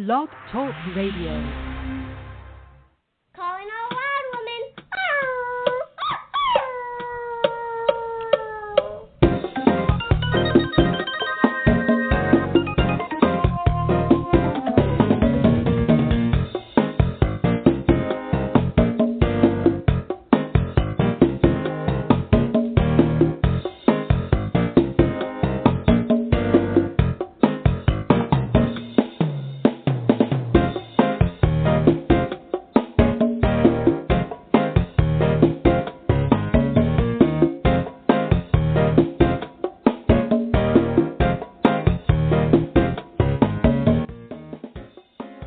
Blog Talk Radio. Calling all wild women.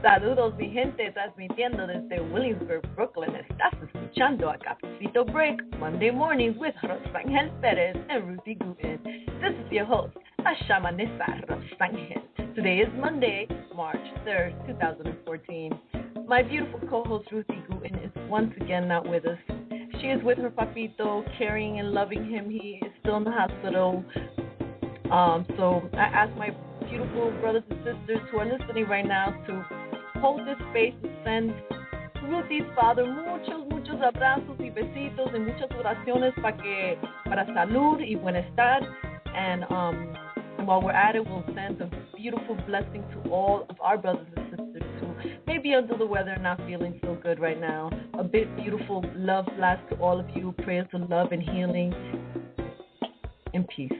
Saludos, mi gente, transmitiendo desde Williamsburg, Brooklyn. Estás escuchando a Cafecito Break, Monday mornings with Rosangel Perez and Ruthie Guten. This is your host, Ashamanesa Rosangel. Today is Monday, March 3rd, 2014. My beautiful co-host, Ruthie Guten, is once again not with us. She is with her papito, caring and loving him. He is still in the hospital. So I ask my beautiful brothers and sisters who are listening right now to hold this space to send Ruthie's father muchos abrazos y besitos y muchas oraciones para salud y bienestar. And while we're at it, we'll send a beautiful blessing to all of our brothers and sisters who may be under the weather and not feeling so good right now. A big, beautiful love blast to all of you. Prayers of love and healing and peace.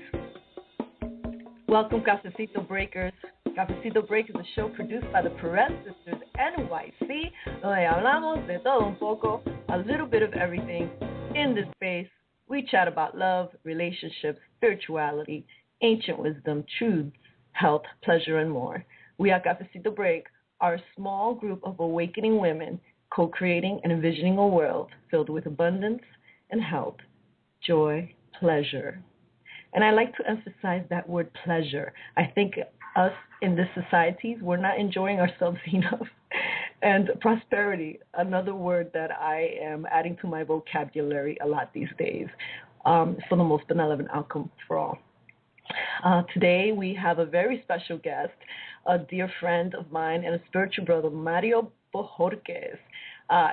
Welcome, Cafecito Breakers. Cafecito Break is a show produced by the Perez Sisters NYC, donde hablamos de todo un poco, a little bit of everything. In this space, we chat about love, relationships, spirituality, ancient wisdom, truths, health, pleasure, and more. We are Cafecito Break, our small group of awakening women co-creating and envisioning a world filled with abundance and health, joy, pleasure. And I like to emphasize that word pleasure. I think us in this societies, we're not enjoying ourselves enough. And prosperity, another word that I am adding to my vocabulary a lot these days, for the most benevolent outcome for all. Today we have a very special guest, a dear friend of mine and a spiritual brother, Mario Bojorquez.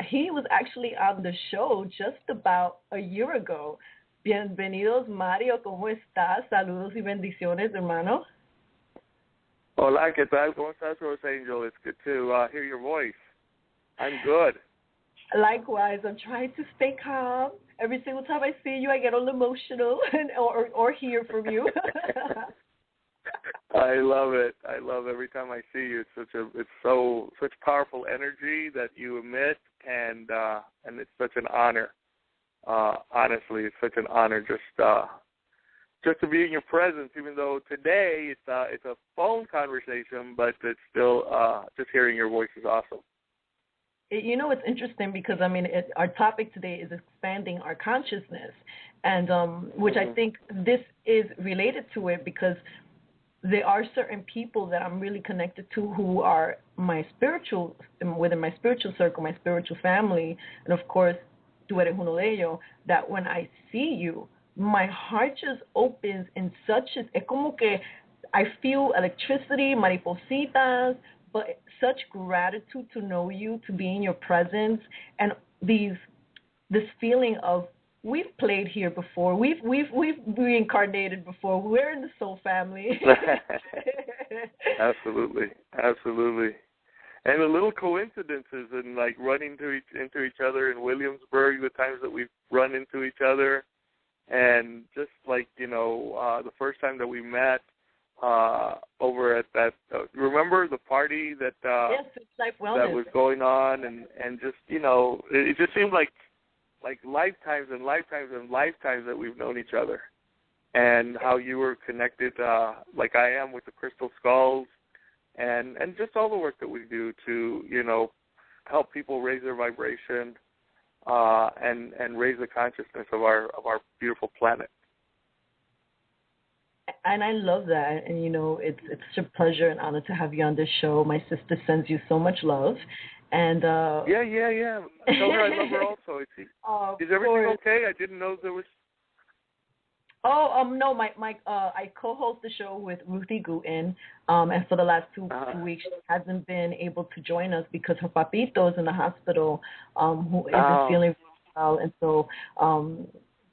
He was actually on the show just about a year ago. Bienvenidos, Mario, ¿cómo estás? Saludos y bendiciones, hermano. Hola, ¿qué tal? ¿Cómo estás, Rose Angel? It's good to hear your voice. I'm good. Likewise, I'm trying to stay calm. Every single time I see you, I get a little emotional or hear from you. I love it. I love every time I see you. It's such powerful energy that you emit, and it's such an honor. Honestly, it's such an honor just to be in your presence, even though today it's a phone conversation, but it's still just hearing your voice is awesome. You know, it's interesting because, I mean, our topic today is expanding our consciousness, and which I think this is related to it because there are certain people that I'm really connected to who are within my spiritual circle, my spiritual family, and of course, tú eres uno de ellos, that when I see you, my heart just opens in es como que I feel electricity, maripositas, but such gratitude to know you, to be in your presence, and this feeling of we've played here before, we've reincarnated before, we're in the soul family. Absolutely. And the little coincidences and like running into each other in Williamsburg, the times that we've run into each other, and just like, the first time that we met over at that, remember the party that yes, it's Life Wellness. That was going on, and just, it just seemed like lifetimes and lifetimes and lifetimes that we've known each other, and how you were connected like I am with the crystal skulls. And just all the work that we do to, help people raise their vibration and raise the consciousness of our beautiful planet. And I love that. And, it's such a pleasure and honor to have you on this show. My sister sends you so much love. And Yeah. Tell her I love her also. Is everything okay? I didn't know there was... No, I co-host the show with Ruthie Gooten, and for the last two weeks she hasn't been able to join us because her papito is in the hospital, who isn't feeling well, and so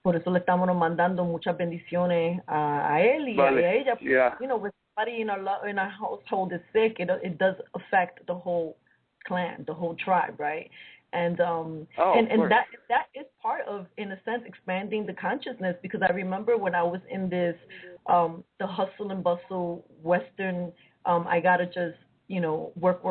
por eso le estamos mandando muchas bendiciones a él y a ella. Yeah. You know, with somebody in our household is sick, it does affect the whole clan, the whole tribe, right? And that is part of, in a sense, expanding the consciousness, because I remember when I was in this the hustle and bustle Western, I gotta just work,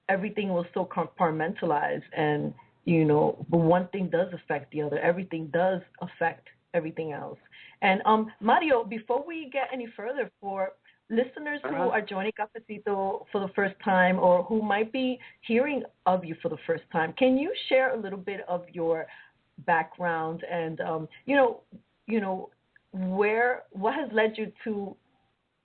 everything was so compartmentalized, and but one thing does affect the other. Everything does affect everything else. And Mario, before we get any further, for listeners who are joining Cafecito for the first time, or who might be hearing of you for the first time, can you share a little bit of your background and what has led you to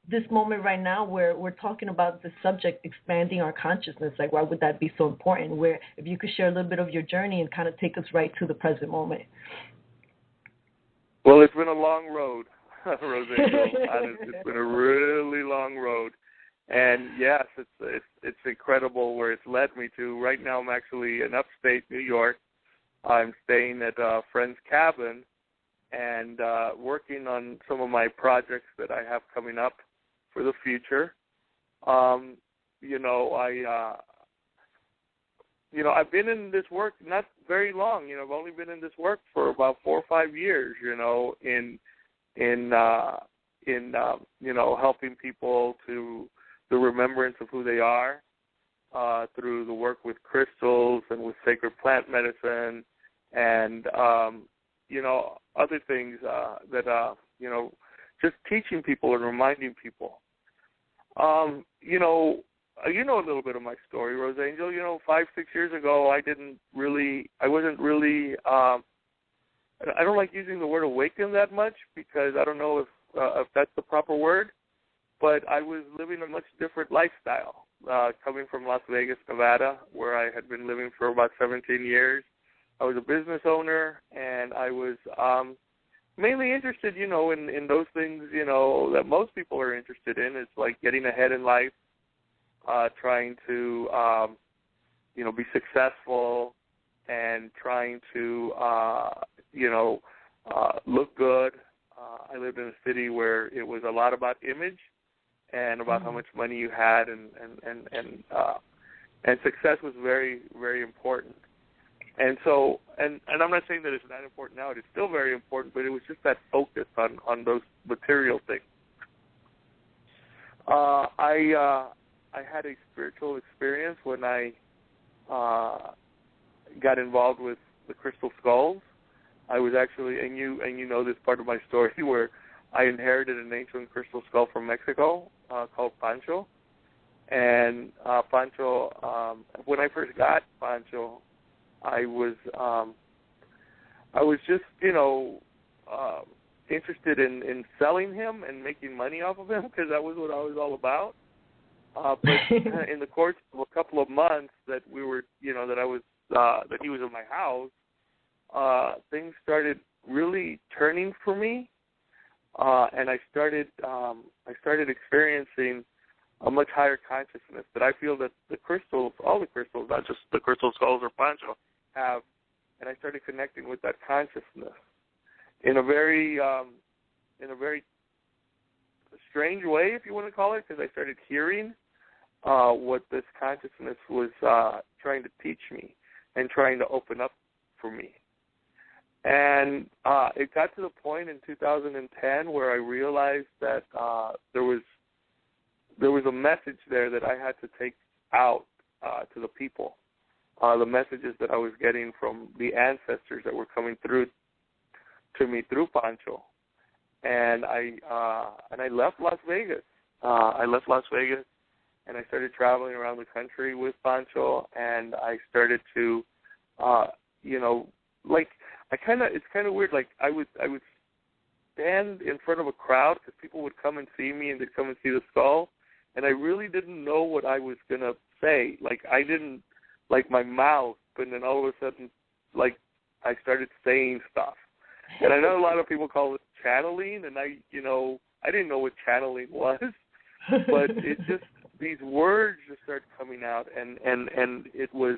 this moment right now where we're talking about the subject, expanding our consciousness? Like, why would that be so important? Where, if you could share a little bit of your journey and kind of take us right to the present moment. Well, it's been a long road, Rose. It's been a really long road, and yes, it's incredible where it's led me to. Right now, I'm actually in upstate New York. I'm staying at a friend's cabin and working on some of my projects that I have coming up for the future. I've been in this work not very long. I've only been in this work for about 4 or 5 years. In helping people to the remembrance of who they are through the work with crystals and with sacred plant medicine and other things that just teaching people and reminding people. A little bit of my story, Rose Angel. 5, 6 years ago, I wasn't really. I don't like using the word awaken that much because I don't know if that's the proper word, but I was living a much different lifestyle, coming from Las Vegas, Nevada, where I had been living for about 17 years. I was a business owner, and I was mainly interested, in those things, that most people are interested in. It's like getting ahead in life, trying to, be successful, and trying to, look good. I lived in a city where it was a lot about image and about how much money you had, and success was very, very important. And so, and I'm not saying that it's not important now. It's still very important, but it was just that focus on those material things. I had a spiritual experience when I got involved with the crystal skulls. I was actually, and you know this part of my story, where I inherited an ancient crystal skull from Mexico called Pancho. And Pancho, when I first got Pancho, I was just, interested in selling him and making money off of him, because that was what I was all about. But in the course of a couple of months that we were, that he was in my house, things started really turning for me, and I started experiencing a much higher consciousness that I feel that the crystals, all the crystals, not just the crystal skulls or Pancho, have, and I started connecting with that consciousness in a very strange way, if you want to call it, because I started hearing what this consciousness was trying to teach me and trying to open up for me. And it got to the point in 2010 where I realized that there was a message there that I had to take out to the people. The messages that I was getting from the ancestors that were coming through to me through Pancho. And I left Las Vegas. And I started traveling around the country with Pancho, and I started to, it's kind of weird. Like I would stand in front of a crowd because people would come and see me, and they'd come and see the skull, and I really didn't know what I was gonna say. Like I didn't, like my mouth, and then all of a sudden, like I started saying stuff, And I know a lot of people call it channeling, and I didn't know what channeling was, but it just, these words just started coming out, and it was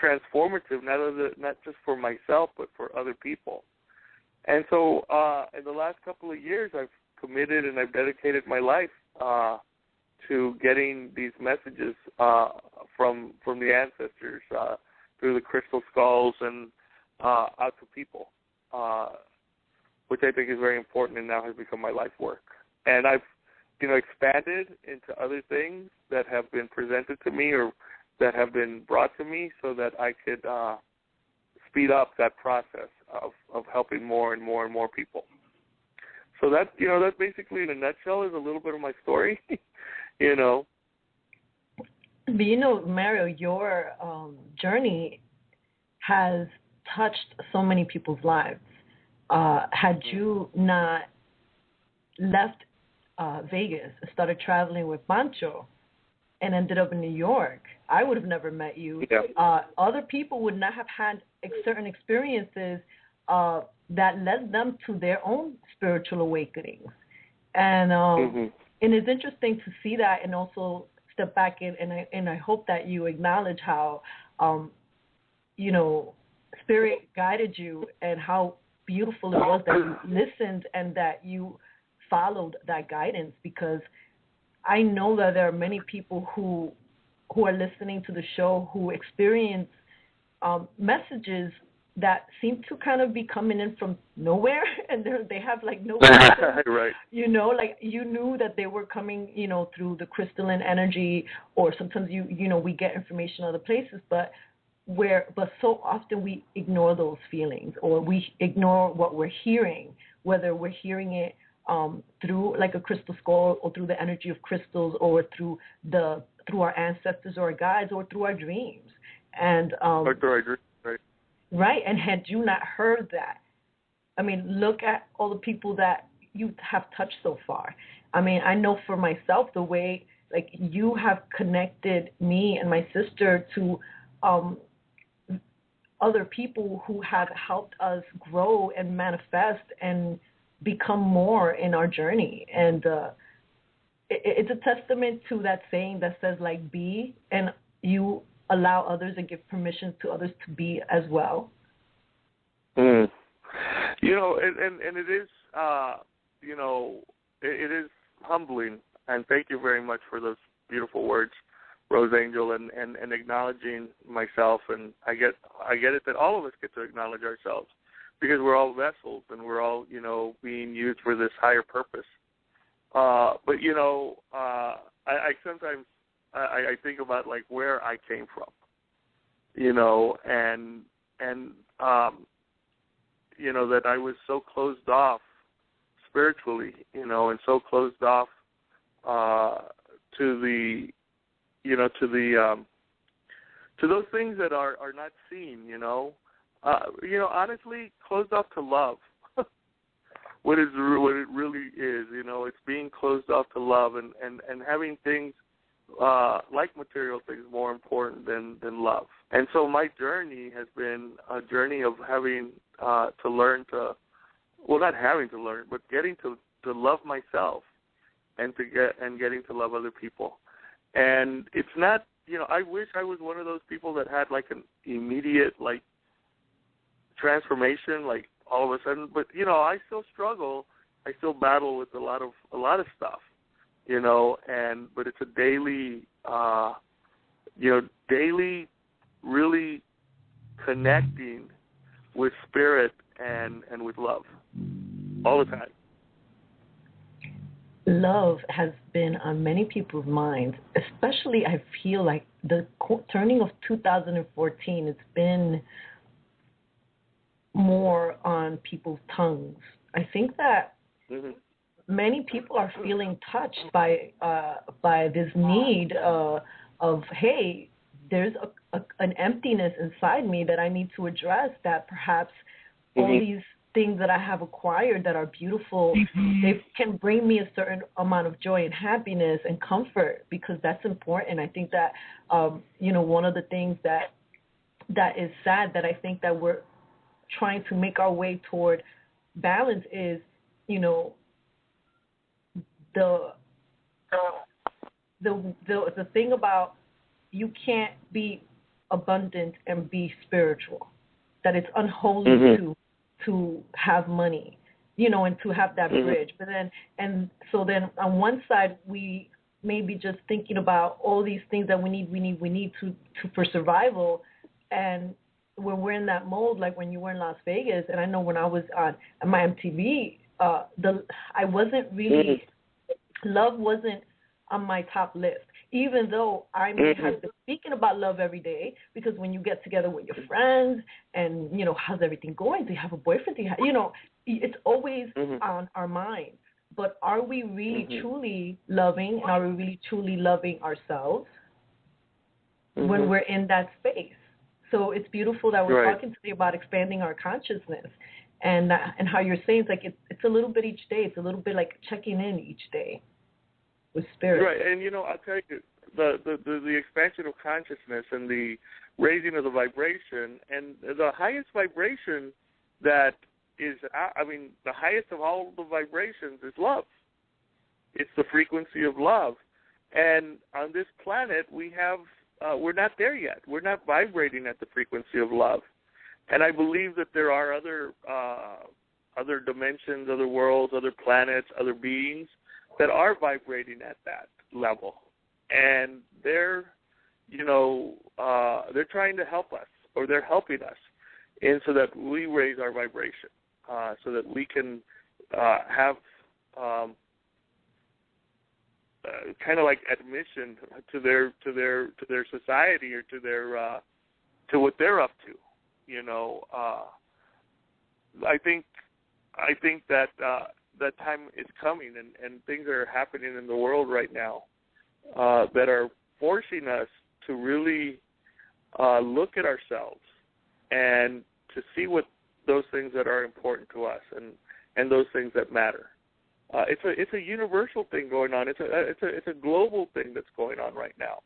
transformative, not just for myself, but for other people. And so in the last couple of years, I've committed and I've dedicated my life to getting these messages from the ancestors through the crystal skulls and out to people, which I think is very important and now has become my life work. And I've expanded into other things that have been presented to me or that have been brought to me so that I could speed up that process of helping more and more and more people. So that basically in a nutshell is a little bit of my story, But Mario, your journey has touched so many people's lives. Had you not left Vegas, started traveling with Pancho, and ended up in New York, I would have never met you. Yeah. Other people would not have had certain experiences that led them to their own spiritual awakenings. And and it's interesting to see that and also step back in, and I hope that you acknowledge how, Spirit guided you and how beautiful it was that you listened and that you followed that guidance, because I know that there are many people who are listening to the show who experience messages that seem to kind of be coming in from nowhere, and they have like no right. Like you knew that they were coming, through the crystalline energy, or sometimes we get information other places, but so often we ignore those feelings, or we ignore what we're hearing, whether we're hearing it through like a crystal skull, or through the energy of crystals, or through our ancestors or our guides, or through our dreams. And or through our dreams, right. Right, and had you not heard that, I mean, look at all the people that you have touched so far. I mean, I know for myself the way like you have connected me and my sister to other people who have helped us grow and manifest and become more in our journey. And it's a testament to that saying that says, like, be, and you allow others and give permission to others to be as well. And it is, it is humbling. And thank you very much for those beautiful words, Rose Angel, and acknowledging myself. And I get it that all of us get to acknowledge ourselves, because we're all vessels and we're all, being used for this higher purpose. But I sometimes I think about like where I came from, and that I was so closed off spiritually, and so closed off to those things that are not seen, honestly, closed off to love. what it really is, it's being closed off to love and having things like material things more important than love. And so my journey has been a journey of having to learn to, well, not having to learn, but getting to love myself and getting to love other people. And it's not, I wish I was one of those people that had like an immediate like transformation, like all of a sudden. But I still struggle. I still battle with a lot of stuff, but it's a daily, daily really connecting with spirit and with love all the time. Love has been on many people's minds, especially I feel like the turning of 2014, it's been more on people's tongues. I think that many people are feeling touched by this need of, hey, there's an emptiness inside me that I need to address, that perhaps all these things that I have acquired that are beautiful, they can bring me a certain amount of joy and happiness and comfort, because that's important. I think that, one of the things that is sad, that I think that we're trying to make our way toward balance is, you know, the thing about you can't be abundant and be spiritual, that it's unholy to have money, you know, and to have that bridge. But then, and so then on one side, we may be just thinking about all these things that we need to for survival. And when we're in that mode, like when you were in Las Vegas, and I know when I was on my MTV, I wasn't really, love wasn't on my top list, even though I may have been speaking about love every day, because when you get together with your friends and, you know, how's everything going? Do you have a boyfriend? Do you have, you know, it's always on our minds. But are we really truly loving, and are we really truly loving ourselves when we're in that space? So it's beautiful that we're talking today about expanding our consciousness, and how you're saying it's like it's a little bit each day. It's a little bit like checking in each day with spirit. Right, and you know, I'll tell you, the expansion of consciousness and the raising of the vibration, and the highest vibration that is, I mean, the highest of all the vibrations is love. It's the frequency of love. And on this planet, we have, we're not there yet. We're not vibrating at the frequency of love. And I believe that there are other dimensions, other worlds, other planets, other beings that are vibrating at that level. And they're, you know, they're trying to help us, or they're helping us, and so that we raise our vibration, so that we can have kind of like admission to their society, or to their to what they're up to. You know, I think that that time is coming, and things are happening in the world right now that are forcing us to really look at ourselves and to see what those things that are important to us, and those things that matter. It's a universal thing going on. It's a global thing that's going on right now.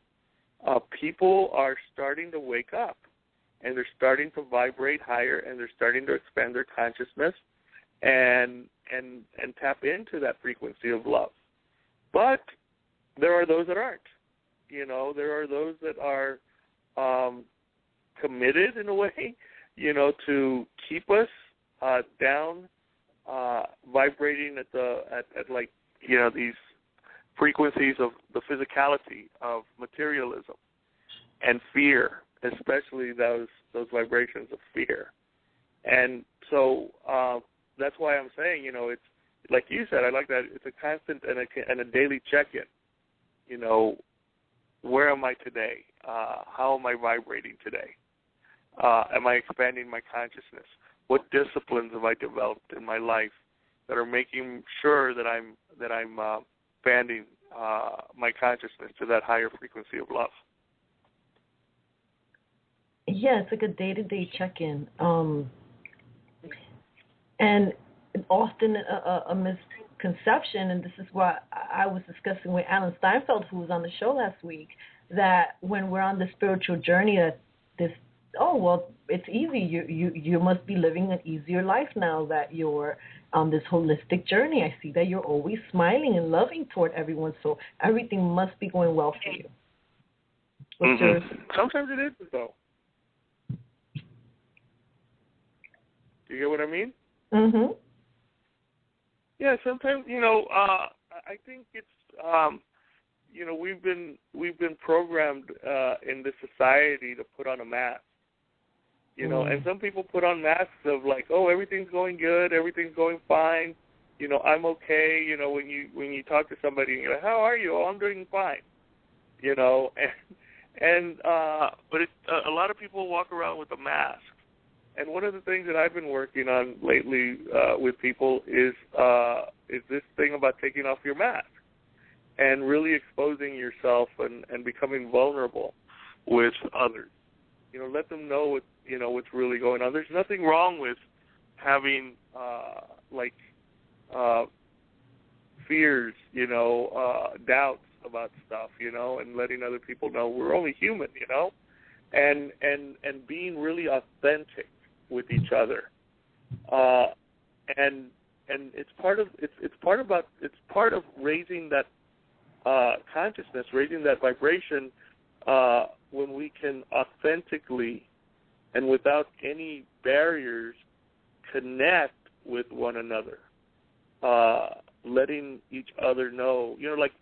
People are starting to wake up, and they're starting to vibrate higher, and they're starting to expand their consciousness and tap into that frequency of love. But there are those that aren't. You know, there are those that are committed in a way, you know, to keep us down, vibrating at like, you know, these frequencies of the physicality of materialism and fear, especially those vibrations of fear. And so that's why I'm saying, you know, it's like you said, I like that it's a constant and a daily check-in. You know, where am I today? How am I vibrating today? Am I expanding my consciousness? What disciplines have I developed in my life that are making sure that I'm expanding my consciousness to that higher frequency of love? Yeah, it's like a day-to-day check-in. And often a misconception, and this is what I was discussing with Alan Steinfeld, who was on the show last week, that when we're on the spiritual journey, that this, oh, well, it's easy. You must be living an easier life now that you're on this holistic journey. I see that you're always smiling and loving toward everyone, so everything must be going well for you. Sometimes it isn't, though. You get what I mean? Mm-hmm. Yeah, sometimes, you know, I think it's, you know, we've been programmed in this society to put on a mask, you know, and some people put on masks of like, oh, everything's going good, everything's going fine, you know, I'm okay, you know, when you talk to somebody and you're like, how are you? Oh, I'm doing fine, you know, but a lot of people walk around with a mask. And one of the things that I've been working on lately with people is this thing about taking off your mask and really exposing yourself and becoming vulnerable with others. You know, let them know what's really going on. There's nothing wrong with having fears, you know, doubts about stuff, you know, and letting other people know we're only human, you know, and being really authentic. with each other, and it's part of raising that consciousness, raising that vibration, when we can authentically and without any barriers connect with one another, letting each other know, like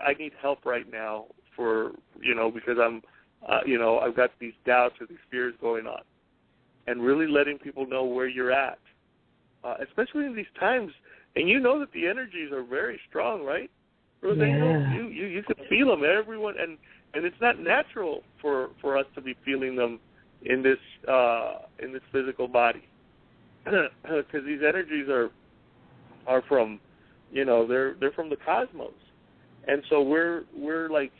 I need help right now because I'm, I've got these doubts or these fears going on, and really letting people know where you're at, especially in these times. And you know that the energies are very strong, right? Yeah. You can feel them, everyone, and it's not natural for us to be feeling them in this physical body, because these energies are from, they're from the cosmos, and so we're like,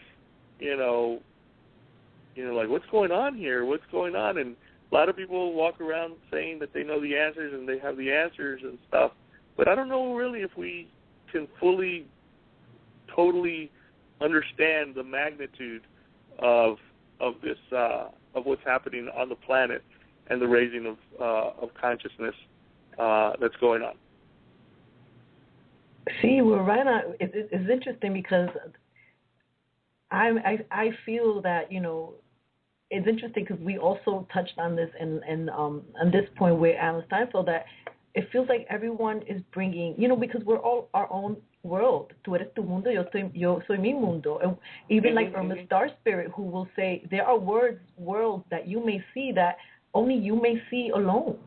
like, what's going on here? What's going on? And a lot of people walk around saying that they know the answers and they have the answers and stuff, but I don't know really if we can fully, totally understand the magnitude of this of what's happening on the planet and the raising of consciousness that's going on. See, we're right on. It's interesting because I feel that it's interesting because we also touched on this and on this point where Alan Steinfeld, that it feels like everyone is bringing, because we're all our own world. Tú eres tu mundo, yo soy mi mundo. And even like Irma Star Spirit, who will say there are worlds that you may see that only you may see alone.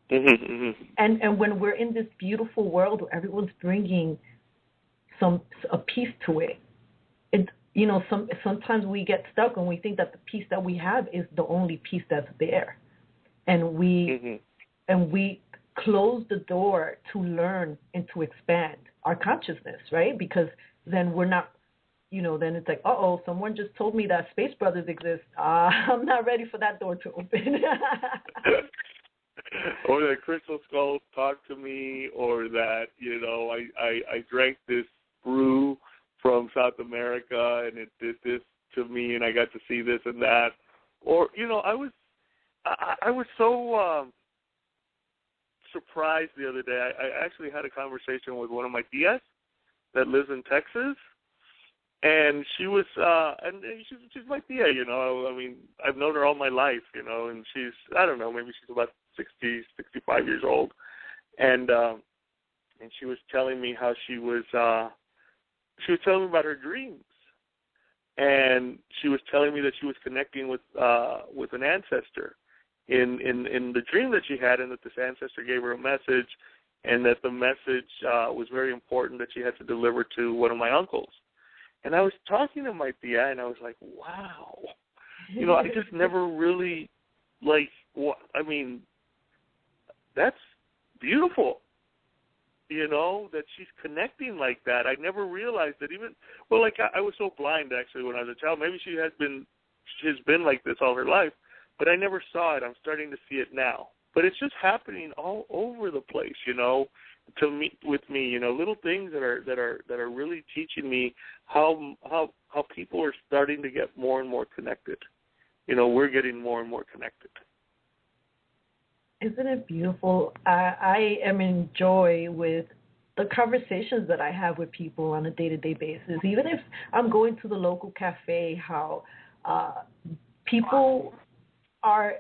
And when we're in this beautiful world where everyone's bringing a piece to it, sometimes we get stuck and we think that the piece that we have is the only piece that's there, and we close the door to learn and to expand our consciousness, right? Because then we're not, then it's like, someone just told me that Space Brothers exist. I'm not ready for that door to open. Or that crystal skulls talk to me, or that, I drank this brew from South America and it did this to me and I got to see this and that. Or, I was so surprised the other day. I actually had a conversation with one of my tias that lives in Texas, and she was, she's my tia, I mean, I've known her all my life, and she's, I don't know, maybe she's about 60, 65 years old, and she was telling me how she was telling me about her dreams, and she was telling me that she was connecting with an ancestor in the dream that she had, and that this ancestor gave her a message, and that the message was very important that she had to deliver to one of my uncles. And I was talking to my tia, and I was like, wow, I just never really, that's beautiful, that she's connecting like that. I never realized that I was so blind, actually, when I was a child. Maybe she has been like this all her life, but I never saw it. I'm starting to see it now. But it's just happening all over the place, with me, little things that are really teaching me how people are starting to get more and more connected. We're getting more and more connected. Isn't it beautiful? I am in joy with the conversations that I have with people on a day-to-day basis. Even if I'm going to the local cafe, how people are,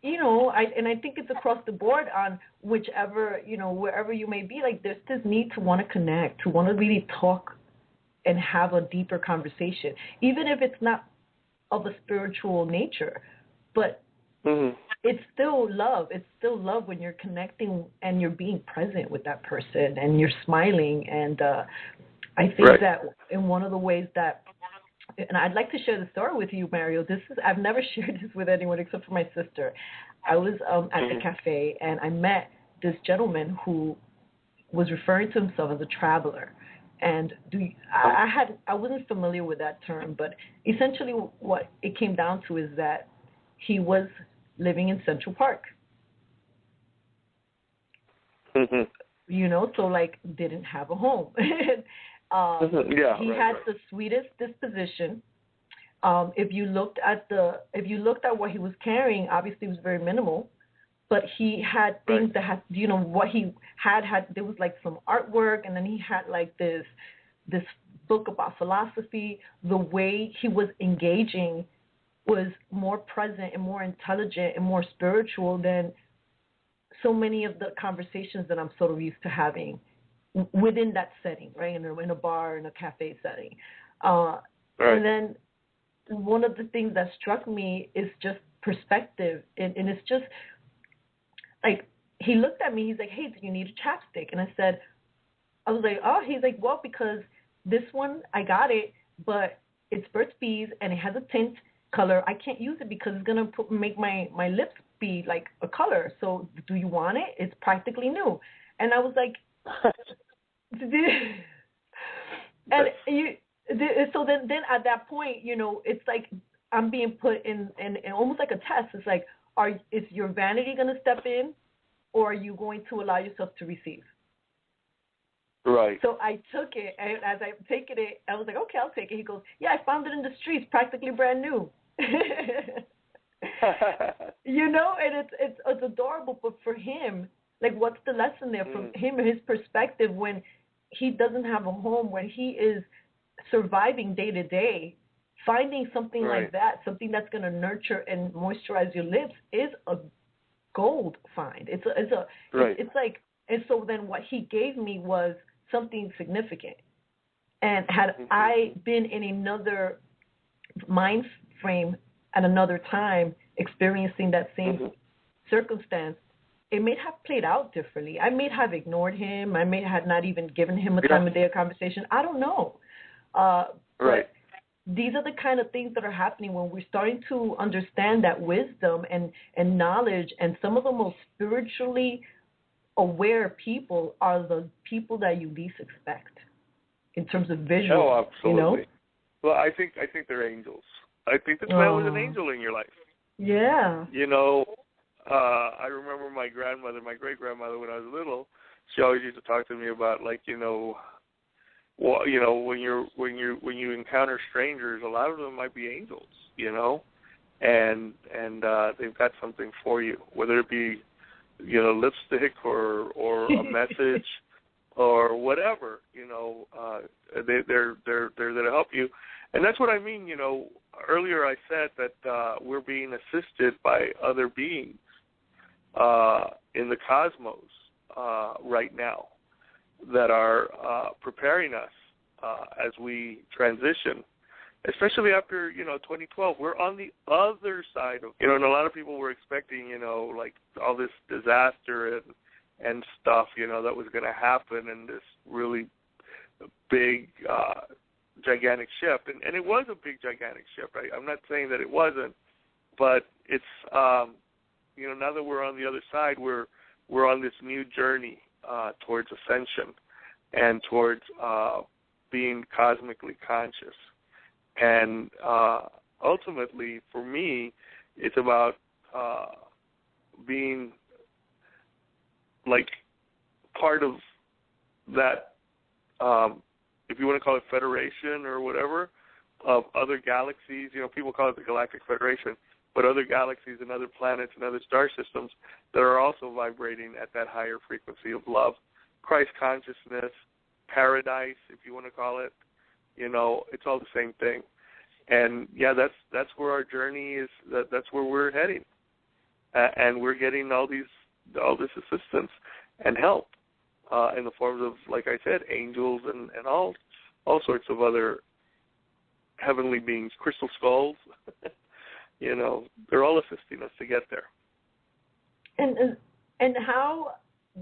I think it's across the board on whichever, wherever you may be, like there's this need to want to connect, to want to really talk and have a deeper conversation, even if it's not of a spiritual nature, but it's still love. It's still love when you're connecting and you're being present with that person and you're smiling. And I think that in one of the ways that, and I'd like to share the story with you, Mario. I've never shared this with anyone except for my sister. I was at the cafe and I met this gentleman who was referring to himself as a traveler. And I wasn't familiar with that term, but essentially what it came down to is that he was living in Central Park. So didn't have a home. He had the sweetest disposition. If you looked at what he was carrying, obviously it was very minimal. but he had things that had, what he had, there was like some artwork, and then he had like this book about philosophy. The way he was engaging was more present and more intelligent and more spiritual than so many of the conversations that I'm sort of used to having within that setting, right? In a bar, in a cafe setting. And then one of the things that struck me is just perspective. And it's just like, he looked at me, he's like, hey, do you need a chapstick? And I was like, oh, he's like, well, because this one, I got it, but it's Burt's Bees and it has a tint color. I can't use it because it's going to make my lips be like a color. So do you want it? It's practically new. And I was like, so then at that point, it's like I'm being put in almost like a test. It's like, is your vanity going to step in, or are you going to allow yourself to receive? Right. So I took it, and as I'm taking it, I was like, okay, I'll take it. He goes, yeah, I found it in the streets, practically brand new. And it's adorable. But for him, like, what's the lesson there from him, his perspective, when he doesn't have a home, when he is surviving day to day? Finding something like that, something that's going to nurture and moisturize your lips, is a gold find. It's like, and so then what he gave me was something significant. And had I been in another mind frame at another time, experiencing that same circumstance, it may have played out differently. I may have ignored him. I may have not even given him a time of day of conversation. I don't know. But these are the kind of things that are happening when we're starting to understand that wisdom and knowledge, and some of the most spiritually aware people are the people that you least expect in terms of visual. Oh, absolutely. Well, I think they're angels. I think this man was an angel in your life. Yeah. I remember my great-grandmother, when I was little, she always used to talk to me about, like, well, when you encounter strangers, a lot of them might be angels, and they've got something for you, whether it be, lipstick or a message or whatever, they're there to help you. And that's what I mean. Earlier I said that we're being assisted by other beings in the cosmos right now, that are preparing us as we transition, especially after 2012. We're on the other side of, and a lot of people were expecting like all this disaster and stuff that was going to happen, and this really big gigantic shift, and it was a big gigantic shift. I'm not saying that it wasn't, but it's now that we're on the other side, we're on this new journey towards ascension and towards being cosmically conscious. And ultimately, for me, it's about being like part of that, if you want to call it federation or whatever, of other galaxies. People call it the Galactic Federation, but other galaxies and other planets and other star systems that are also vibrating at that higher frequency of love, Christ consciousness, paradise, if you want to call it. It's all the same thing. And yeah, that's where our journey is. That's where we're heading, and we're getting all this assistance and help in the forms of, like I said, angels and all sorts of other heavenly beings, crystal skulls. They're all assisting us to get there. And how,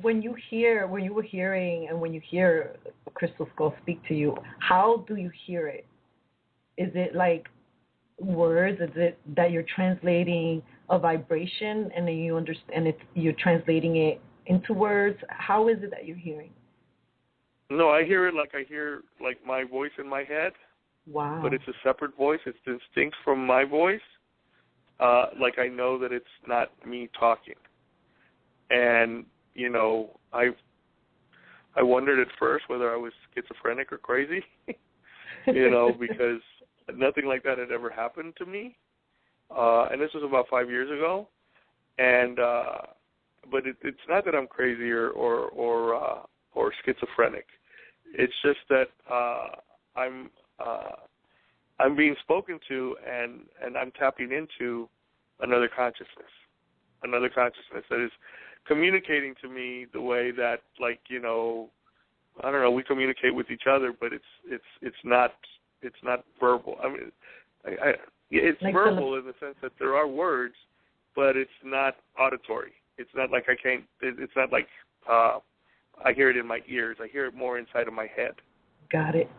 when you were hearing and when you hear a crystal skull speak to you, how do you hear it? Is it like words? Is it that you're translating a vibration and then you understand you're translating it into words? How is it that you're hearing? No, I hear it like my voice in my head. Wow. But it's a separate voice. It's distinct from my voice. Like I know that it's not me talking. And, I wondered at first whether I was schizophrenic or crazy, because nothing like that had ever happened to me. And this was about 5 years ago. And it's not that I'm crazy or schizophrenic. It's just that I'm being spoken to, and I'm tapping into another consciousness that is communicating to me the way that, like, you know, I don't know, we communicate with each other, but it's not verbal. I mean, it's like verbal in the sense that there are words, but it's not auditory. It's not like it's not like I hear it in my ears. I hear it more inside of my head. Got it.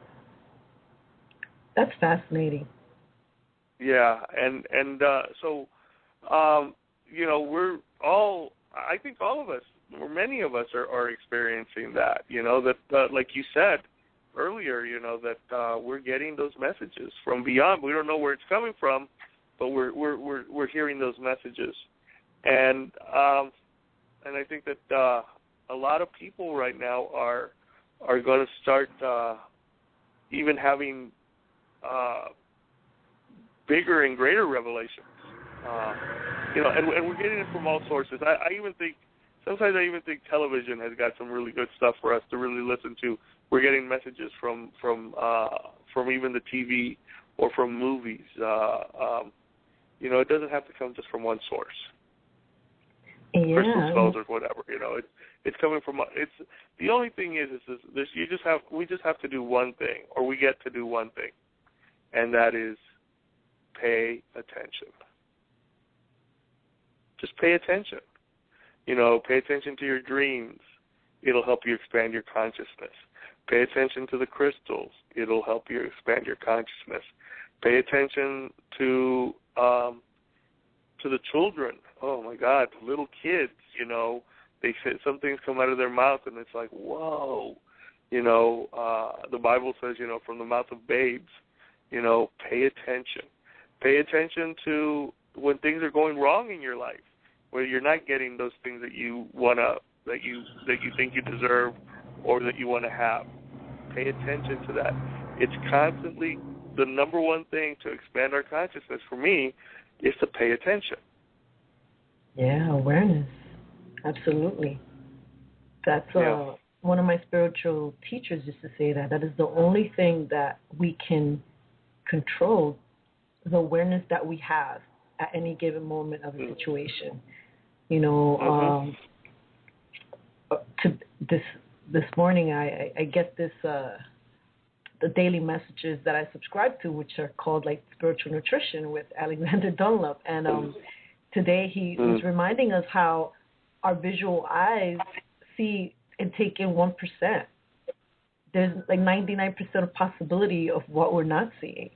That's fascinating. Yeah, and so, you know, I think all of us, or many of us, are experiencing that. You know, that like you said earlier, you know, that we're getting those messages from beyond. We don't know where it's coming from, but we're hearing those messages, and I think that a lot of people right now are going to start even having bigger and greater revelations. You know, and we're getting it from all sources. I even think television has got some really good stuff for us to really listen to. We're getting messages from even the TV or from movies. You know, it doesn't have to come just from one source. Yeah. Crystal skulls or whatever. You know, it's coming from. It's the only thing is this. We just have to do one thing, or we get to do one thing, and that is pay attention. Just pay attention. You know, pay attention to your dreams. It'll help you expand your consciousness. Pay attention to the crystals. It'll help you expand your consciousness. Pay attention to the children. Oh my God, the little kids. You know, they say some things come out of their mouth, and it's like, whoa. You know, the Bible says, you know, from the mouth of babes. You know, pay attention. Pay attention to when things are going wrong in your life, where you're not getting those things that you that you think you deserve or that you want to have. Pay attention to that. It's constantly the number one thing to expand our consciousness for me is to pay attention. Yeah, awareness. Absolutely. That's one of my spiritual teachers used to say that is the only thing that we can control, the awareness that we have at any given moment of a situation. You know, to this morning I get this the daily messages that I subscribe to, which are called like Spiritual Nutrition with Alexander Dunlop, and today he was reminding us how our visual eyes see and take in 1%. There's like 99% of possibility of what we're not seeing.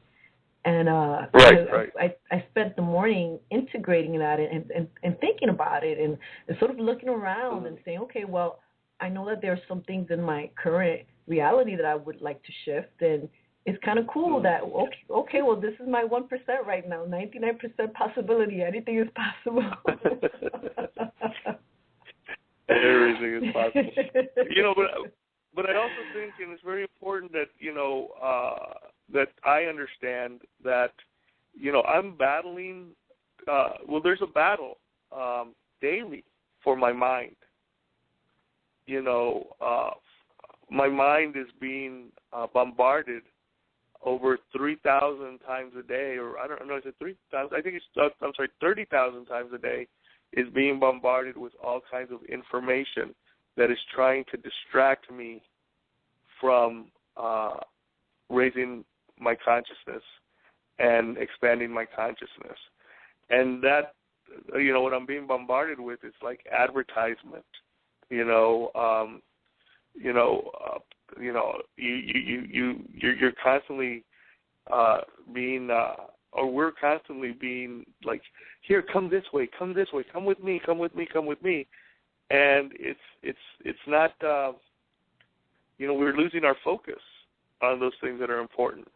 And right. I spent the morning integrating that and thinking about it and sort of looking around and saying, okay, well, I know that there are some things in my current reality that I would like to shift, and it's kind of cool that, okay, well, this is my 1% right now, 99% possibility. Anything is possible. Everything is possible. You know, but I also think, and it's very important that, you know, that I understand that, you know, I'm battling, there's a battle daily for my mind. You know, my mind is being bombarded over 3,000 times a day, or I don't know, is it 3,000? I think it's, 30,000 times a day is being bombarded with all kinds of information that is trying to distract me from raising my consciousness and expanding my consciousness. And that, you know, what I'm being bombarded with is like advertisement. You're constantly being, or we're constantly being like, here, come this way, come with me, and it's not, you know, we're losing our focus on those things that are important.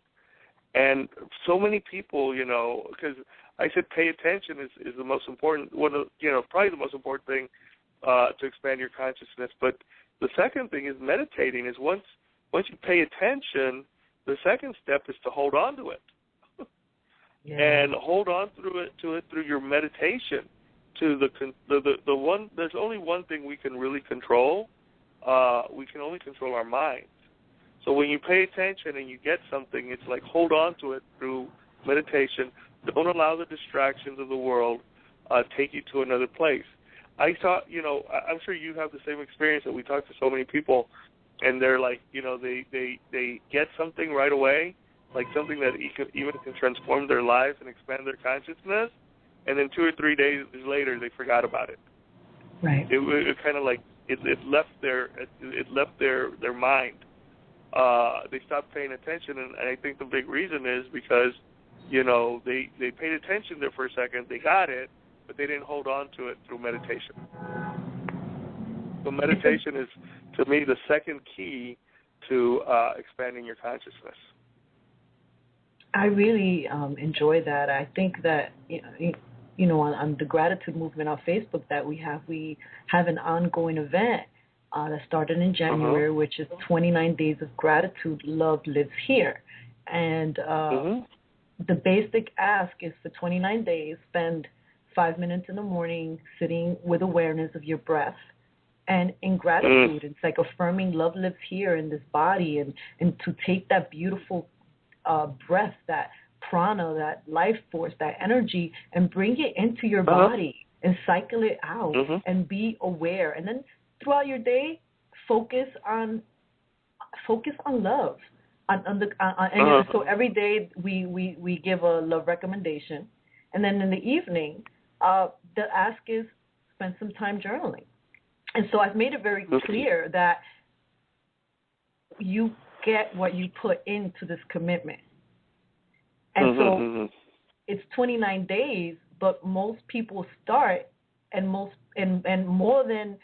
And so many people, you know, because I said pay attention is the most important, probably the most important thing to expand your consciousness. But the second thing is meditating. Is once you pay attention, the second step is to hold on to it. Yeah. And hold on to it through your meditation, to the one. There's only one thing we can really control. We can only control our minds. So when you pay attention and you get something, it's like hold on to it through meditation. Don't allow the distractions of the world take you to another place. I thought, I'm sure you have the same experience that we talk to so many people, and they're like, they get something right away, like something that even can transform their lives and expand their consciousness, and then 2 or 3 days later they forgot about it. Right. It kind of like it left their mind. They stopped paying attention, and I think the big reason is because, they paid attention there for a second, they got it, but they didn't hold on to it through meditation. So meditation is, to me, the second key to expanding your consciousness. I really enjoy that. I think that, on the gratitude movement on Facebook that we have an ongoing event that started in January, which is 29 Days of Gratitude, Love Lives Here. And the basic ask is for 29 days, spend 5 minutes in the morning sitting with awareness of your breath. And in gratitude, it's like affirming love lives here in this body, and to take that beautiful breath, that prana, that life force, that energy, and bring it into your body and cycle it out and be aware. And then throughout your day, focus on love. So every day we give a love recommendation, and then in the evening, the ask is spend some time journaling. And so I've made it very clear that you get what you put into this commitment. And so it's 29 days, but most people start, and more than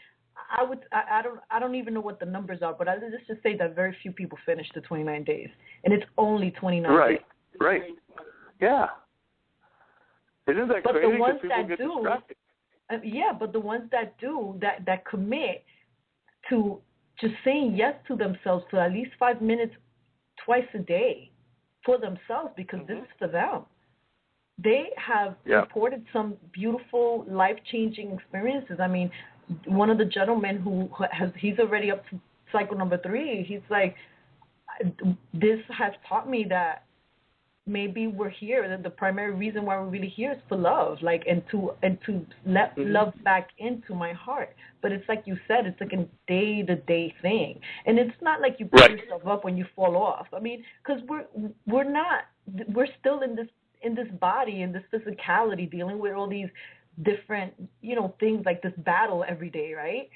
I don't even know what the numbers are, but let's just say that very few people finish the 29 days, and it's only 29 days. Right. Yeah. Isn't that crazy? But the ones that get do, distracted. But the ones that do, that commit to just saying yes to themselves to at least 5 minutes twice a day for themselves, because this is for them. They have reported some beautiful, life-changing experiences. I mean, one of the gentlemen he's already up to cycle number 3. He's like, this has taught me that maybe we're here, that the primary reason why we're really here is for love, and to let love back into my heart. But it's like you said, it's like a day-to-day thing, and it's not like you pick yourself up when you fall off. I mean, because we're still in this body, in this physicality, dealing with all these different things, like this battle every day, right?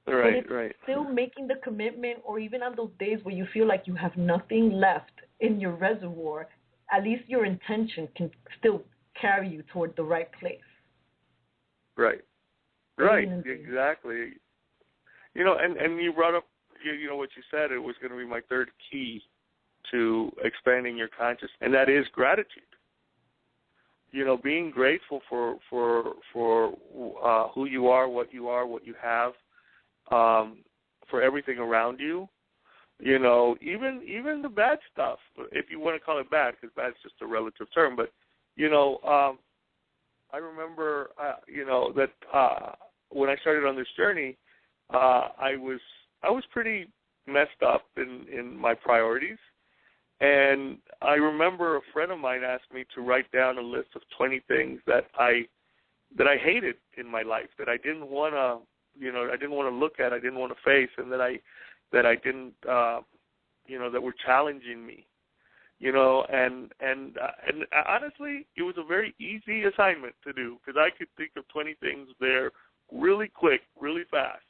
Right. Still making the commitment, or even on those days where you feel like you have nothing left in your reservoir, at least your intention can still carry you toward the right place. Right, exactly. And you brought up, what you said, it was going to be my third key to expanding your consciousness, and that is gratitude. Being grateful for who you are, what you have, for everything around you. Even the bad stuff, if you want to call it bad, because bad's just a relative term. But I remember that when I started on this journey, I was pretty messed up in my priorities. And I remember a friend of mine asked me to write down a list of 20 things that I hated in my life, that I didn't want to look at, I didn't want to face, and that I didn't that were challenging me, and honestly, it was a very easy assignment to do, because I could think of 20 things there really quick, really fast.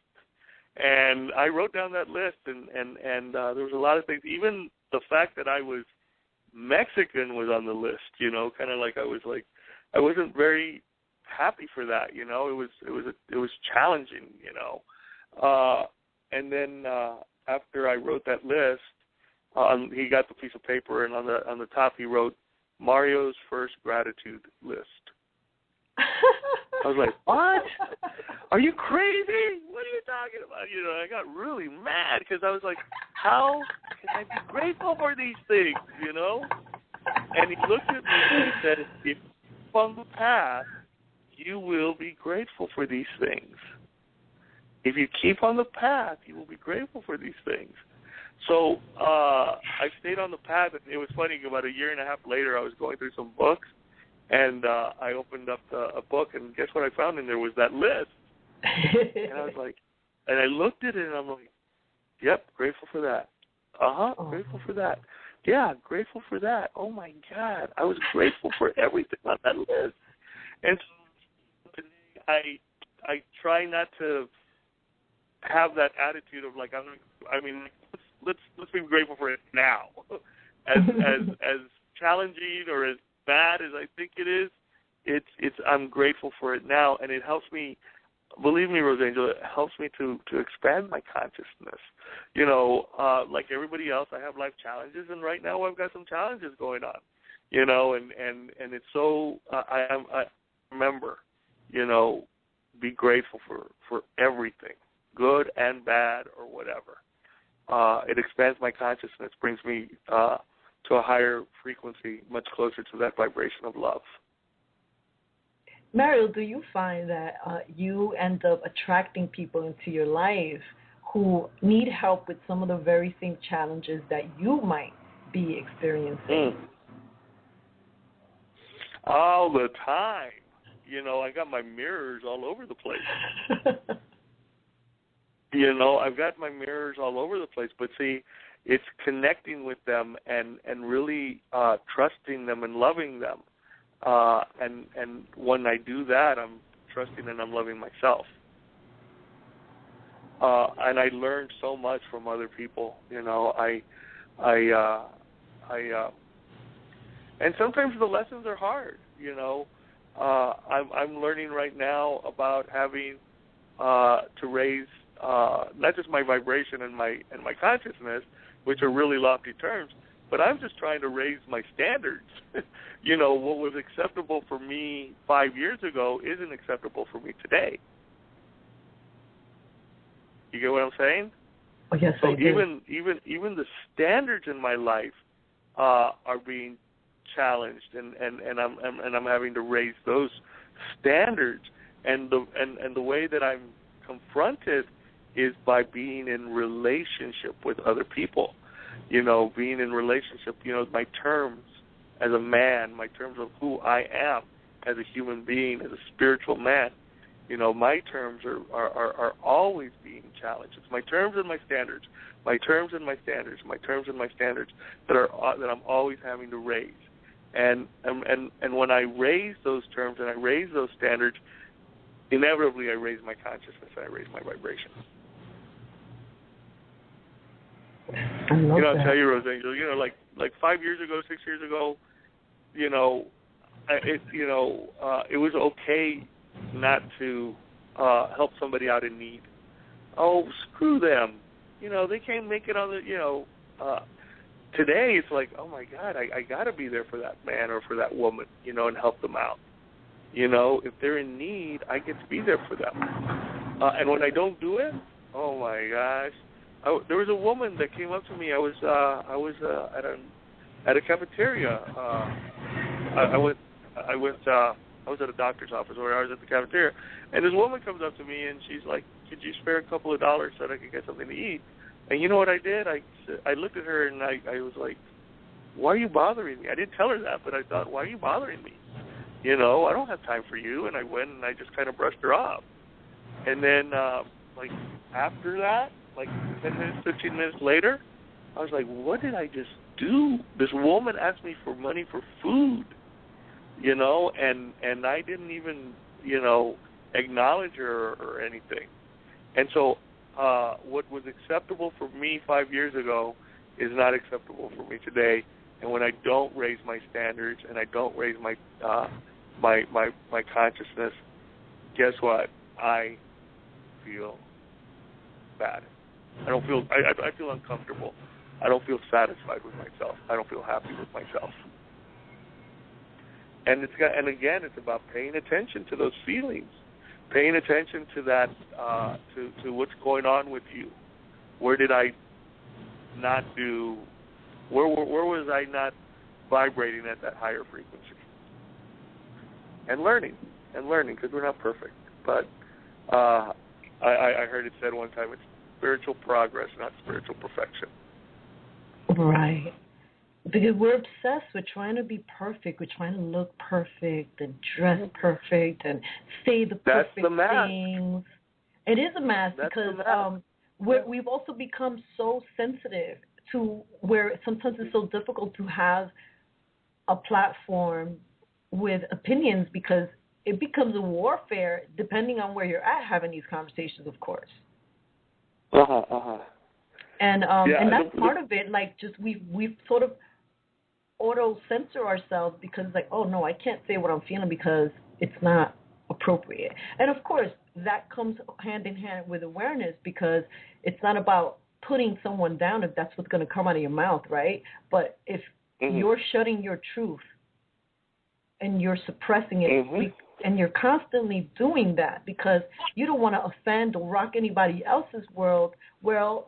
And I wrote down that list, and there was a lot of things. Even the fact that I was Mexican was on the list. Kind of like I wasn't very happy for that. It was challenging. And then after I wrote that list, he got the piece of paper, and on the top he wrote Mario's first gratitude list. I was like, what? Are you crazy? What are you talking about? I got really mad, because I was like, how can I be grateful for these things, And he looked at me and he said, if on the path you will be grateful for these things. If you keep on the path, you will be grateful for these things. So I stayed on the path, and it was funny. About a year and a half later, I was going through some books, and I opened up a book, and guess what I found in there was that list. And I was like, and I looked at it, and I'm like, yep, grateful for that. Grateful for that. Yeah, grateful for that. Oh, my God, I was grateful for everything on that list. And so today I try not to have that attitude of like, let's be grateful for it now. As challenging or as bad as I think it is, it's I'm grateful for it now, and it helps me. Believe me, Rosangel, it helps me to expand my consciousness. You know, like everybody else, I have life challenges, and right now I've got some challenges going on. You know, and it's so I remember, you know, be grateful for everything, good and bad or whatever. It expands my consciousness, brings me to a higher frequency, much closer to that vibration of love. Mario, do you find that you end up attracting people into your life who need help with some of the very same challenges that you might be experiencing? All the time. You know, I got my mirrors all over the place. You know, I've got my mirrors all over the place. But see, it's connecting with them and really trusting them and loving them. And when I do that, I'm trusting and I'm loving myself. And I learn so much from other people. You know, and sometimes the lessons are hard. You know, I'm learning right now about having to raise not just my vibration and my consciousness, which are really lofty terms, but I'm just trying to raise my standards. You know, what was acceptable for me 5 years ago isn't acceptable for me today. You get what I'm saying? Oh, yes, so I do. even the standards in my life are being challenged, and I'm having to raise those standards. And the way that I'm confronted is by being in relationship with other people. You know, being in relationship, you know, my terms as a man, my terms of who I am as a human being, as a spiritual man, you know, my terms are always being challenged. It's my terms and my standards, my terms and my standards, my terms and my standards that I'm always having to raise. And when I raise those terms and I raise those standards, inevitably I raise my consciousness and I raise my vibration. I love you know, that. I'll tell you, Rosangel, you know, like 5 years ago, 6 years ago, you know, it was okay not to help somebody out in need. Oh, screw them. You know, they can't make it on the, you know. Today it's like, oh, my God, I got to be there for that man or for that woman, you know, and help them out. You know, if they're in need, I get to be there for them. And when I don't do it, oh, my gosh. There was a woman that came up to me. I was at a cafeteria. I was at a doctor's office where I was at the cafeteria, and this woman comes up to me and she's like, "Could you spare a couple of dollars so that I could get something to eat?" And you know what I did? I looked at her and I was like, "Why are you bothering me?" I didn't tell her that, but I thought, "Why are you bothering me? You know, I don't have time for you." And I went and I just kind of brushed her off. And then like after that, like 10 minutes, 15 minutes later, I was like, what did I just do? This woman asked me for money for food, you know, and I didn't even, you know, acknowledge her or anything. And so what was acceptable for me 5 years ago is not acceptable for me today. And when I don't raise my standards and I don't raise my my consciousness, guess what? I feel bad. I don't feel. I feel uncomfortable. I don't feel satisfied with myself. I don't feel happy with myself. And it's about paying attention to those feelings, paying attention to that, to what's going on with you. Where did I not do? Where was I not vibrating at that higher frequency? And learning. and learning, because we're not perfect. But I heard it said one time, it's spiritual progress, not spiritual perfection. Right. Because we're obsessed with trying to be perfect. We're trying to look perfect and dress perfect and say the perfect things. It is a mask because we've also become so sensitive to where sometimes it's so difficult to have a platform with opinions because it becomes a warfare depending on where you're at having these conversations, of course. And that's part of it. Like, just we've sort of auto-censor ourselves because, like, oh, no, I can't say what I'm feeling because it's not appropriate. And, of course, that comes hand in hand with awareness because it's not about putting someone down if that's what's going to come out of your mouth, right? But if you're shutting your truth and you're suppressing it, and you're constantly doing that because you don't want to offend or rock anybody else's world, well,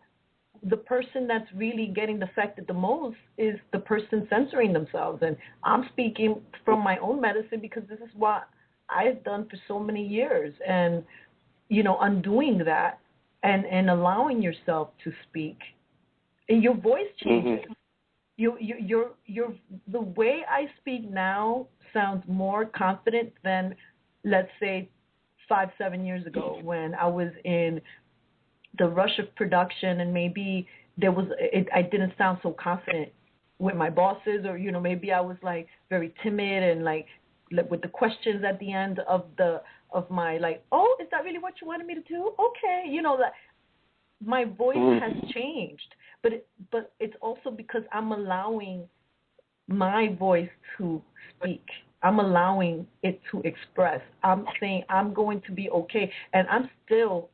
the person that's really getting affected the most is the person censoring themselves. And I'm speaking from my own medicine because this is what I've done for so many years. And, you know, undoing that and allowing yourself to speak. And your voice changes. The way I speak now sounds more confident than, let's say, 5-7 years ago when I was in the rush of production and maybe I didn't sound so confident with my bosses, or, you know, maybe I was like very timid and like with the questions at the end of my, like, oh, is that really what you wanted me to do? Okay, you know, that my voice has changed, but it's also because I'm allowing my voice to speak. I'm allowing it to express. I'm saying I'm going to be okay, and I'm still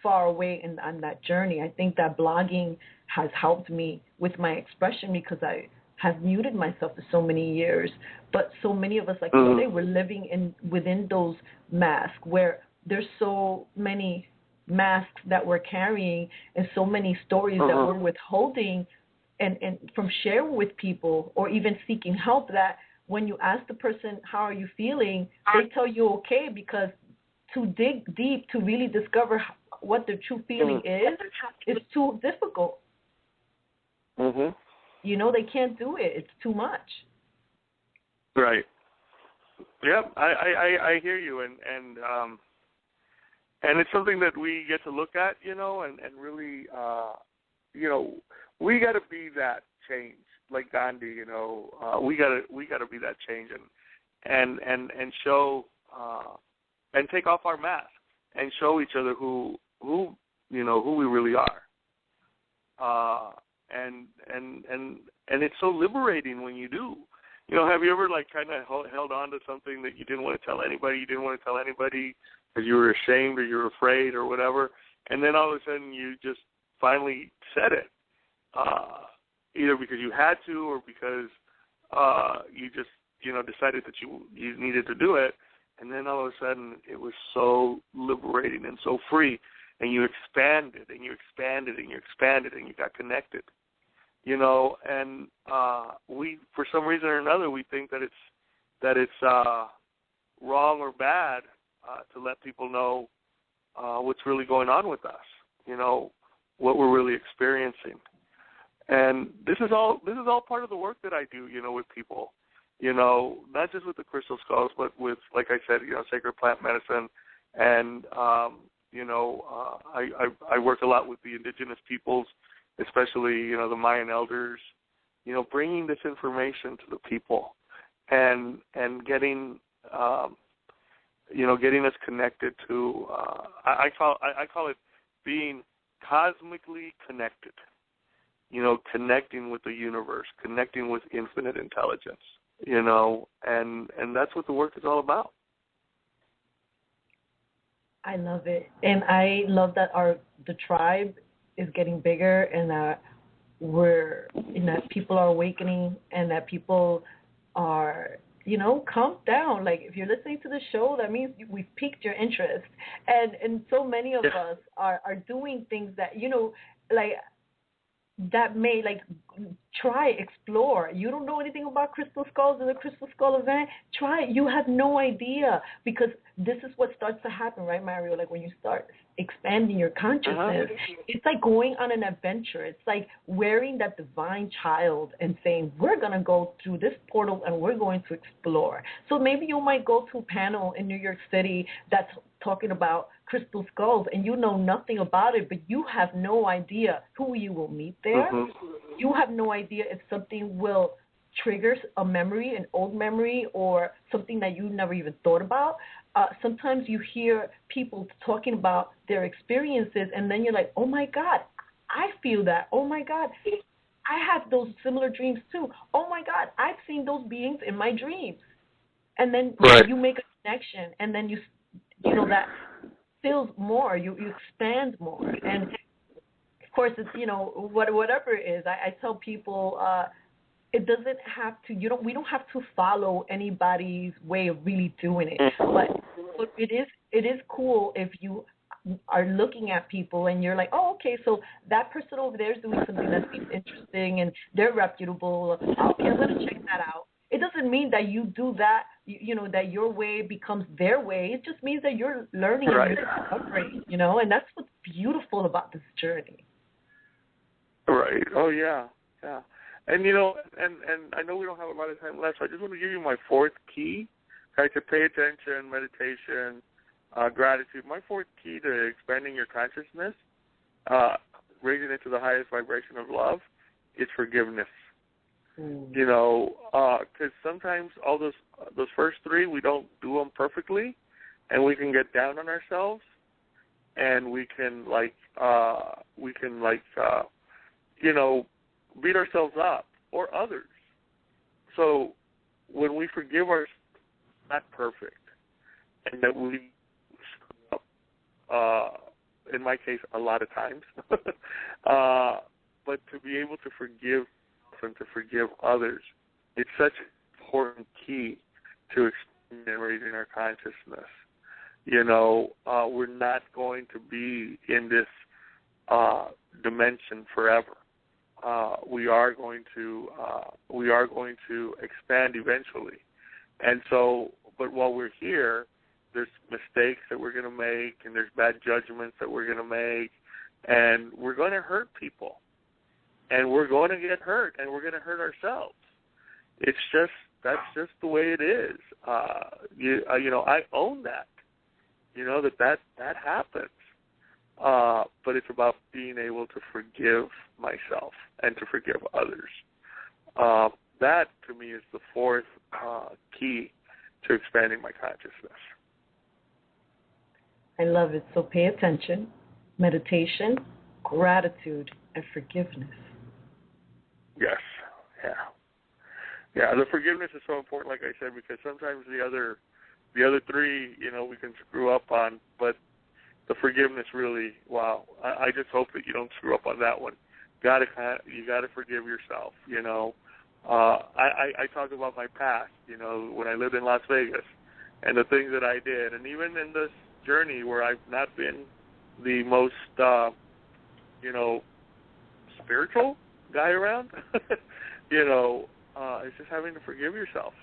far away on that journey. I think that blogging has helped me with my expression because I have muted myself for so many years. But so many of us, like today, we're living within those masks where there's so many masks that we're carrying and so many stories that we're withholding and from sharing with people or even seeking help, that when you ask the person, how are you feeling, they tell you okay, because to dig deep to really discover what their true feeling is too difficult. You know, they can't do it. It's too much. Right. Yep, I hear you, and it's something that we get to look at, you know, and really, you know, we got to be that change, like Gandhi, you know, we got to be that change and show and take off our mask and show each other who you know, who we really are. And it's so liberating when you do. You know, have you ever, like, kind of held on to something that you didn't want to tell anybody? You didn't want to tell anybody because you were ashamed or you were afraid or whatever, and then all of a sudden you just finally said it, either because you had to or because you just, you know, decided that you needed to do it, and then all of a sudden it was so liberating and so free, and you expanded and you expanded and you expanded and you got connected. You know, and we, for some reason or another, we think that it's wrong or bad to let people know what's really going on with us. You know, what we're really experiencing, and this is all part of the work that I do. You know, with people. You know, not just with the crystal skulls, but with, like I said, you know, sacred plant medicine, and you know, I work a lot with the indigenous peoples, especially, you know, the Mayan elders, you know, bringing this information to the people and getting, you know, getting us connected to, I call it being cosmically connected, you know, connecting with the universe, connecting with infinite intelligence, you know, and that's what the work is all about. I love it. And I love that the tribe is getting bigger, and that people are awakening, and that people are, you know, calm down. Like, if you're listening to the show, that means we've piqued your interest, and so many of us are doing things that, you know, like, that may, like, try, explore. You don't know anything about crystal skulls and the crystal skull event? Try it. You have no idea, because this is what starts to happen, right, Mario? Like when you start expanding your consciousness, it's like going on an adventure. It's like wearing that divine child and saying, we're going to go through this portal and we're going to explore. So maybe you might go to a panel in New York City that's talking about crystal skulls and you know nothing about it, but you have no idea who you will meet there. You have no idea if something will trigger a memory, an old memory, or something that you never even thought about. Sometimes you hear people talking about their experiences, and then you're like, oh, my God, I feel that. Oh, my God, I have those similar dreams, too. Oh, my God, I've seen those beings in my dreams. And then you make a connection, and then you know, that feels more. You expand more. And, of course, it's, you know, whatever it is, I tell people it doesn't have to, we don't have to follow anybody's way of really doing it. But it is cool if you are looking at people and you're like, oh, okay, so that person over there is doing something that seems interesting and they're reputable. Okay, I'm going to check that out. It doesn't mean that you do that, you know, that your way becomes their way. It just means that you're learning and you're discovering, you know, and that's what's beautiful about this journey. Right. Oh, yeah. Yeah. And, you know, and I know we don't have a lot of time left, so I just want to give you my fourth key, right, to pay attention, meditation, gratitude. My fourth key to expanding your consciousness, raising it to the highest vibration of love, is forgiveness. You know, because sometimes all those first three, we don't do them perfectly, and we can get down on ourselves, and we can you know, beat ourselves up or others. So when we forgive ourselves, not perfect, and that we screw up, in my case, a lot of times, but to be able to forgive and to forgive others, it's such an important key to expanding and raising our consciousness. You know, we're not going to be in this dimension forever. We are going to expand eventually, and so. But while we're here, there's mistakes that we're going to make, and there's bad judgments that we're going to make, and we're going to hurt people, and we're going to get hurt, and we're going to hurt ourselves. That's just the way it is. You know, I own that. You know that happens. But it's about being able to forgive myself and to forgive others. That, to me, is the fourth key to expanding my consciousness. I love it. So pay attention, meditation, gratitude, and forgiveness. Yes. Yeah. Yeah, the forgiveness is so important, like I said, because sometimes the other three, you know, we can screw up on, but the forgiveness really, wow. I just hope that you don't screw up on that one. You gotta forgive yourself, you know. I talk about my past, you know, when I lived in Las Vegas and the things that I did. And even in this journey where I've not been the most, you know, spiritual guy around, you know, it's just having to forgive yourself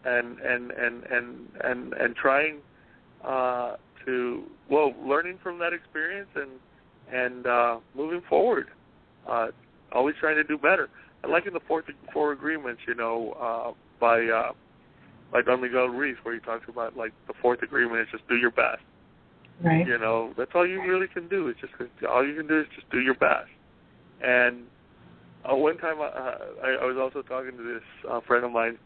and trying to, well, learning from that experience and moving forward, always trying to do better. I like in the four agreements, you know, by Don Miguel Ruiz, where he talks about, like, the fourth agreement is just do your best. Right. You know, that's all you really can do. All you can do is just do your best. And one time I was also talking to this friend of mine,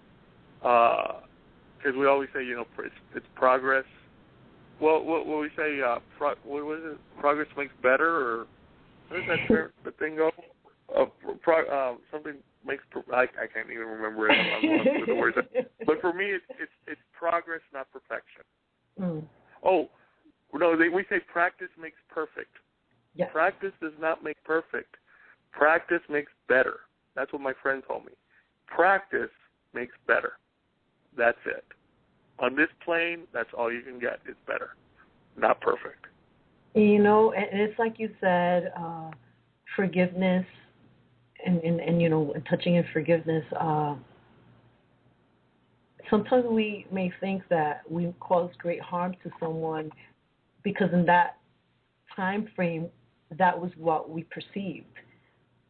because we always say, you know, it's progress. Well, what we say, what was it? Progress makes better, or what is that the thing go? Something makes. I can't even remember it. I'm lost with the words. But for me, it's progress, not perfection. Mm. Oh no, we say practice makes perfect. Yeah. Practice does not make perfect. Practice makes better. That's what my friend told me. Practice makes better. That's it. On this plane, that's all you can get. It's better, not perfect. You know, and it's like you said, forgiveness and you know, touching in forgiveness, sometimes we may think that we cause great harm to someone because in that time frame, that was what we perceived.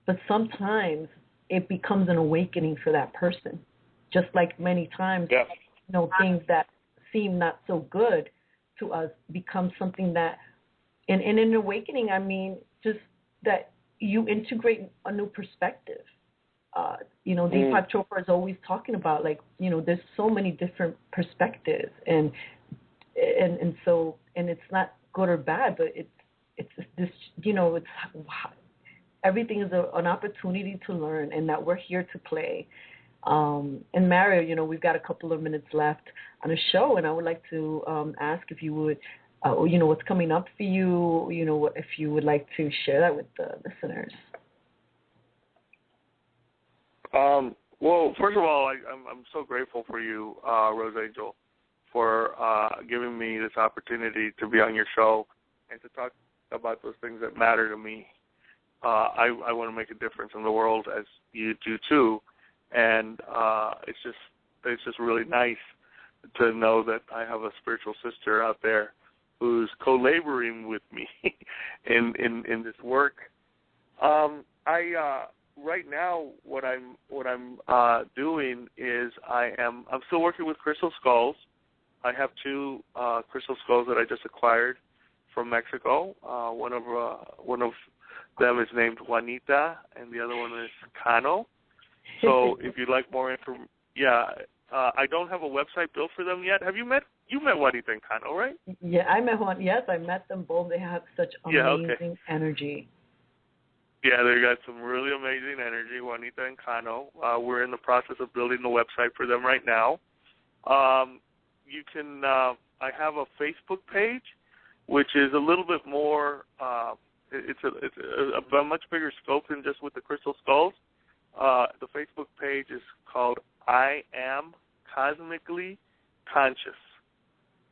But sometimes it becomes an awakening for that person. Just like many times, yeah. you know, things that seem not so good to us become something that, and in an awakening, I mean, just that you integrate a new perspective. You know, Deepak Chopra is always talking about, like, you know, there's so many different perspectives, and so, and it's not good or bad, but it's this, you know, it's everything is an opportunity to learn, and that we're here to play. And Mario, you know, we've got a couple of minutes left on the show, and I would like to ask if you would, you know, what's coming up for you, you know, if you would like to share that with the listeners. Well, first of all, I'm so grateful for you, Rose Angel, for giving me this opportunity to be on your show and to talk about those things that matter to me. I want to make a difference in the world, as you do too, and it's just really nice to know that I have a spiritual sister out there who's co-laboring with me in this work. Right now, what I'm doing is I'm still working with crystal skulls. I have 2 crystal skulls that I just acquired from Mexico. One of them is named Juanita, and the other one is Cano. So if you'd like more information, I don't have a website built for them yet. You met Juanita and Cano, right? Yeah, I met Juan. Yes, I met them both. They have such amazing energy. Yeah, they got some really amazing energy, Juanita and Cano. We're in the process of building the website for them right now. You can. I have a Facebook page, which is a little bit more. It's a much bigger scope than just with the crystal skulls. The Facebook page is called I Am Cosmically Conscious.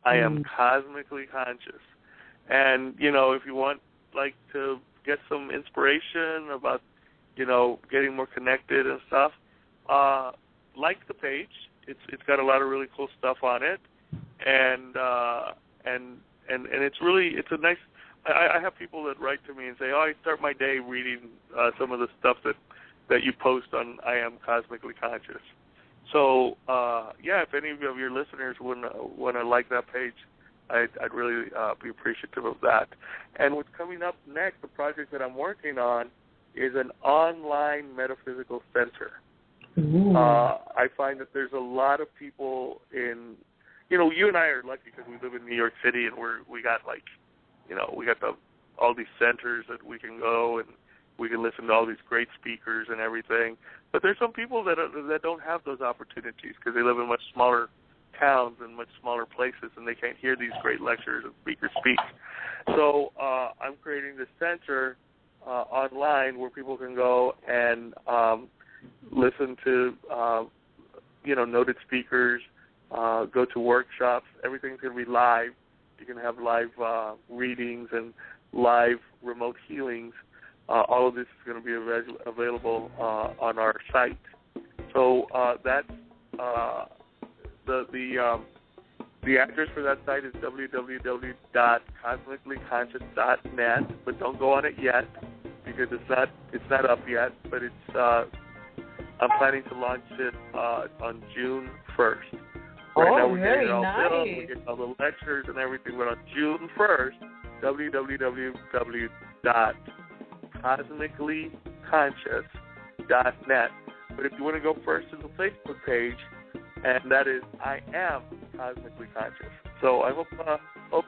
I am cosmically conscious. And, you know, if you want, like, to get some inspiration about, you know, getting more connected and stuff, like the page. It's got a lot of really cool stuff on it. And it's a nice, I have people that write to me and say, I start my day reading some of the stuff that you post on I Am Cosmically Conscious. So, if any of your listeners want to like that page, I'd really be appreciative of that. And what's coming up next, the project that I'm working on, is an online metaphysical center. I find that there's a lot of people in, you know, you and I are lucky because we live in New York City, and we got all these centers that we can go and we can listen to all these great speakers and everything. But there's some people that don't have those opportunities because they live in much smaller towns and much smaller places, and they can't hear these great lectures and speakers speak. So I'm creating this center online where people can go and listen to noted speakers, go to workshops. Everything's going to be live. You can have live readings and live remote healings. All of this is going to be available on our site. So that's the address for that site is www.cosmicallyconscious.net. But don't go on it yet because it's not up yet. But I'm planning to launch it on June 1st. Right now we're getting it all built. We get all the lectures and everything. But on June 1st, www.cosmicallyconscious.net. But if you want to go first to the Facebook page, and that is I Am Cosmically Conscious. So I hope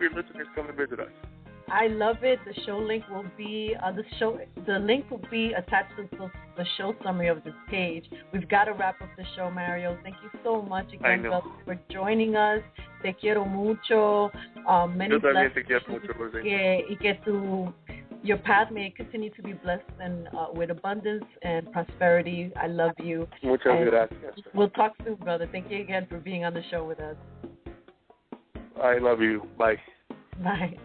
your listeners come and visit us. I love it. The show link will be the link will be attached to the show summary of this page. We've got to wrap up the show, Mario. Thank you so much again, brother, for joining us. Te quiero mucho. Many blessings. Y que your path may continue to be blessed and with abundance and prosperity. I love you. Muchas gracias. We'll talk soon, brother. Thank you again for being on the show with us. I love you. Bye. Bye.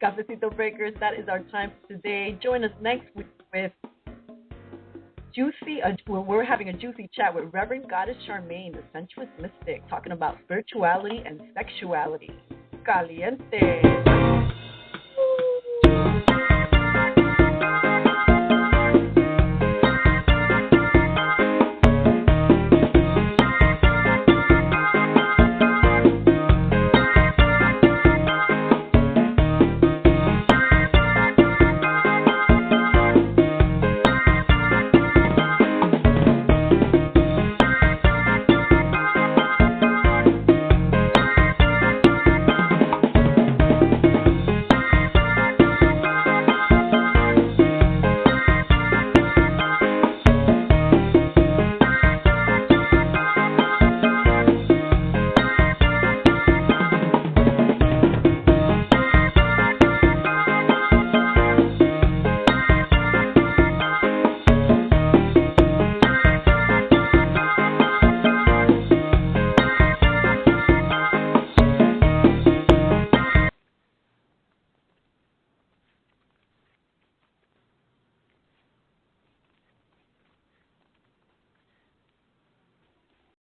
Cafecito Breakers, that is our time for today. Join us next week with we're having a juicy chat with Reverend Goddess Charmaine, the sensuous mystic, talking about spirituality and sexuality. Caliente.